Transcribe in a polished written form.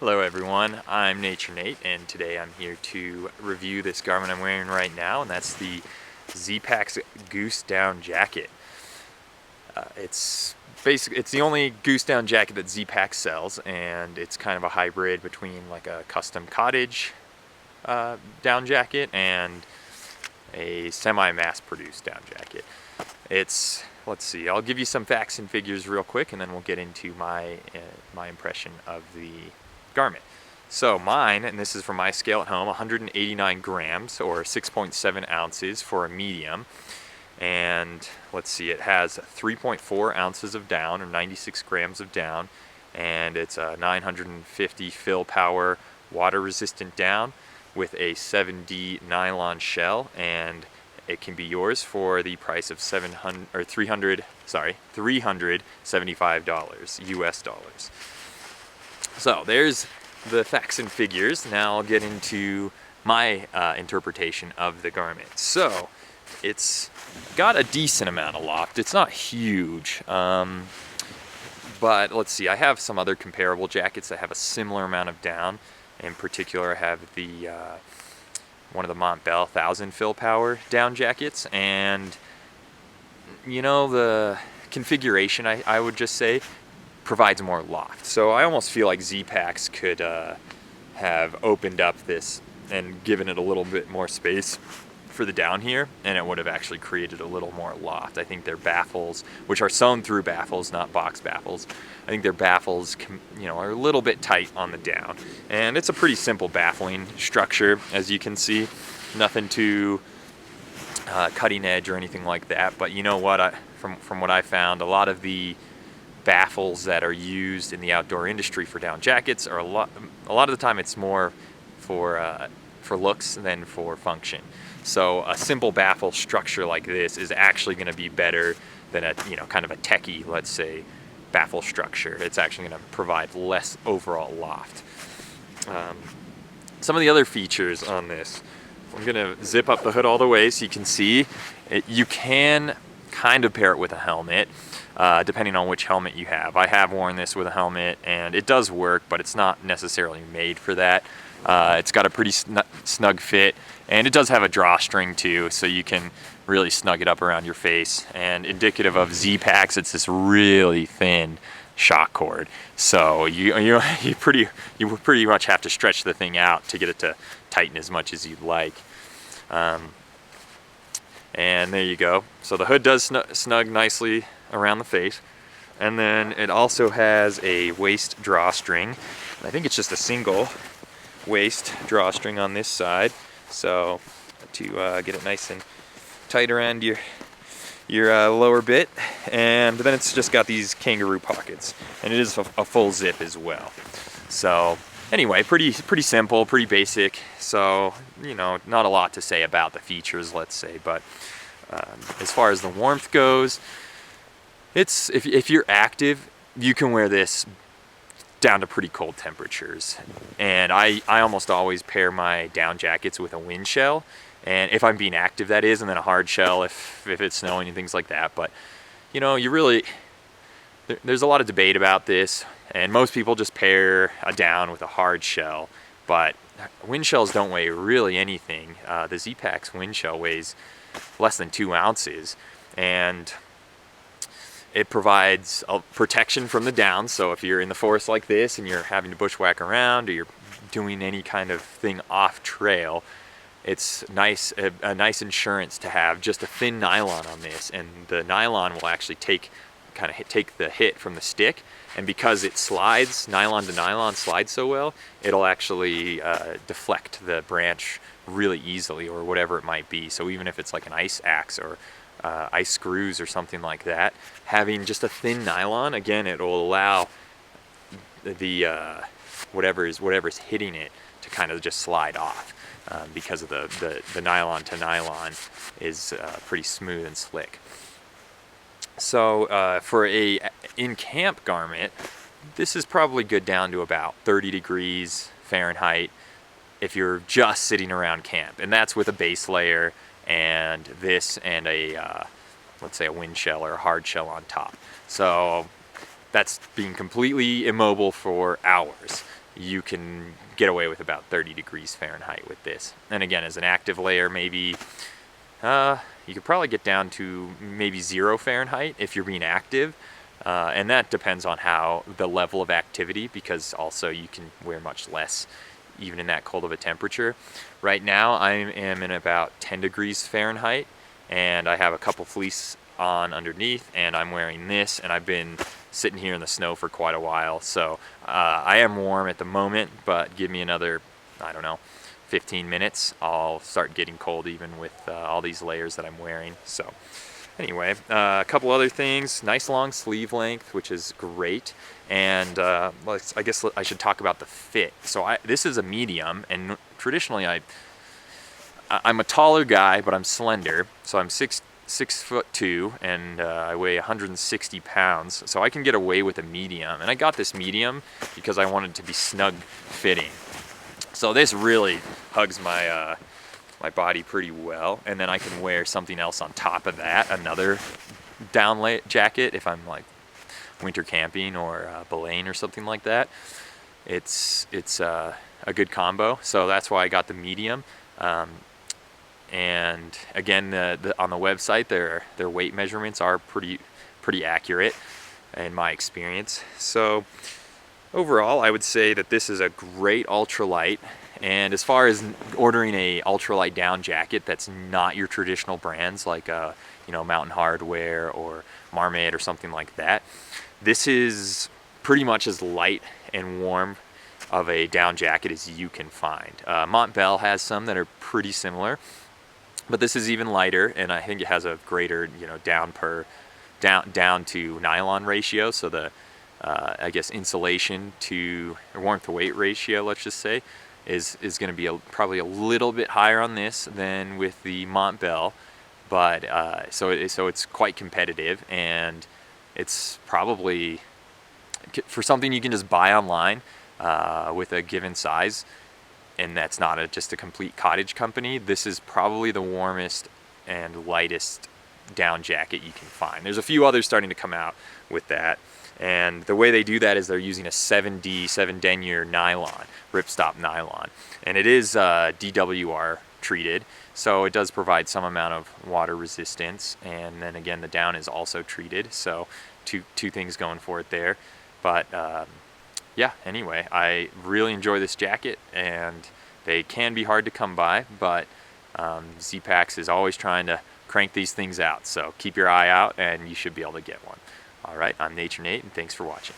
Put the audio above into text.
Hello everyone, I'm Nature Nate, and today I'm here to review this garment I'm wearing right now, and that's the Zpack's Goose Down jacket. It's the only Goose Down jacket that Zpack sells, and it's kind of a hybrid between like a custom cottage down jacket and a semi-mass produced down jacket. Let's see, I'll give you some facts and figures real quick, and then we'll get into my impression of the garment. So mine, and this is from my scale at home, 189 grams or 6.7 ounces for a medium. And let's see, it has 3.4 ounces of down or 96 grams of down, and it's a 950 fill power water resistant down with a 7D nylon shell, and it can be yours for the price of $375 US dollars. So there's the facts and figures. Now I'll get into my interpretation of the garment. So it's got a decent amount of loft. It's not huge, but let's see. I have some other comparable jackets that have a similar amount of down. In particular, I have the one of the Montbell 1000 fill power down jackets, and you know, the configuration, I would just say, provides more loft. So I almost feel like Zpack's could have opened up this and given it a little bit more space for the down here, and it would have actually created a little more loft. I think their baffles, which are sewn through baffles, not box baffles, I think their baffles, are a little bit tight on the down. And it's a pretty simple baffling structure, as you can see. Nothing too cutting edge or anything like that. But you know what? From what I found, a lot of the baffles that are used in the outdoor industry for down jackets are a lot of the time it's more for looks than for function. So a simple baffle structure like this is actually going to be better than a kind of a techie, let's say, baffle structure. It's actually going to provide less overall loft. Some of the other features on this, I'm going to zip up the hood all the way so you can see it. You can kind of pair it with a helmet, depending on which helmet you have. I have worn this with a helmet, and it does work, but it's not necessarily made for that. It's got a pretty snug fit, and it does have a drawstring too, so you can really snug it up around your face. And indicative of Zpack's, it's this really thin shock cord, so you pretty much have to stretch the thing out to get it to tighten as much as you'd like. And there you go. So the hood does snug nicely around the face, and then it also has a waist drawstring. I think it's just a single waist drawstring on this side, so to get it nice and tight around your lower bit. And then it's just got these kangaroo pockets, and it is a full zip as well. So anyway, pretty simple, pretty basic. So not a lot to say about the features, let's say. But as far as the warmth goes, it's if you're active, you can wear this down to pretty cold temperatures. And I almost always pair my down jackets with a wind shell, and if I'm being active, that is, and then a hard shell if it's snowing and things like that. But there's a lot of debate about this, and most people just pair a down with a hard shell, but wind shells don't weigh really anything. The Zpack's wind shell weighs less than 2 ounces, and it provides a protection from the down. So if you're in the forest like this and you're having to bushwhack around, or you're doing any kind of thing off trail, it's a nice insurance to have just a thin nylon on this, and the nylon will actually take the hit from the stick, and because it slides, nylon to nylon slides so well, it'll actually deflect the branch really easily, or whatever it might be. So even if it's like an ice axe or ice screws or something like that, having just a thin nylon, again, it will allow the whatever's hitting it to kind of just slide off, because of the nylon to nylon is pretty smooth and slick. So for a in-camp garment, this is probably good down to about 30 degrees Fahrenheit if you're just sitting around camp, and that's with a base layer and this and let's say a wind shell or a hard shell on top. So that's being completely immobile for hours. you can get away with about 30 degrees Fahrenheit with this. And again, as an active layer, maybe you could probably get down to maybe 0 Fahrenheit if you're being active. And that depends on how the level of activity, because also you can wear much less even in that cold of a temperature. Right now I am in about 10 degrees Fahrenheit, and I have a couple fleece on underneath, and I'm wearing this, and I've been sitting here in the snow for quite a while, so I am warm at the moment, but give me another, I don't know, 15 minutes, I'll start getting cold even with all these layers that I'm wearing. So anyway, a couple other things. Nice long sleeve length, which is great. And I guess I should talk about the fit. So this is a medium, and traditionally I'm a taller guy, but I'm slender. So I'm 6'2", and I weigh 160 pounds. So I can get away with a medium. And I got this medium because I wanted to be snug fitting. So this really hugs my my body pretty well, and then I can wear something else on top of that, another down jacket if I'm like winter camping or belaying or something like that. It's a good combo, so that's why I got the medium. And again, on the website, their weight measurements are pretty accurate in my experience. So overall, I would say that this is a great ultralight. And as far as ordering a ultralight down jacket that's not your traditional brands like Mountain Hardwear or Marmot or something like that, this is pretty much as light and warm of a down jacket as you can find. Montbell has some that are pretty similar, but this is even lighter, and I think it has a greater down to nylon ratio. So the I guess insulation to warmth to weight ratio, let's just say, is going to be probably a little bit higher on this than with the Montbell, but so it's quite competitive, and it's probably for something you can just buy online with a given size, and that's not just a complete cottage company. This is probably the warmest and lightest down jacket you can find. There's a few others starting to come out with that. And the way they do that is they're using a 7 denier nylon, ripstop nylon. And it is DWR treated, so it does provide some amount of water resistance. And then again, the down is also treated, so two things going for it there. But yeah, anyway, I really enjoy this jacket, and they can be hard to come by, but Zpack is always trying to crank these things out. So keep your eye out, and you should be able to get one. All right, I'm Nature Nate, and thanks for watching.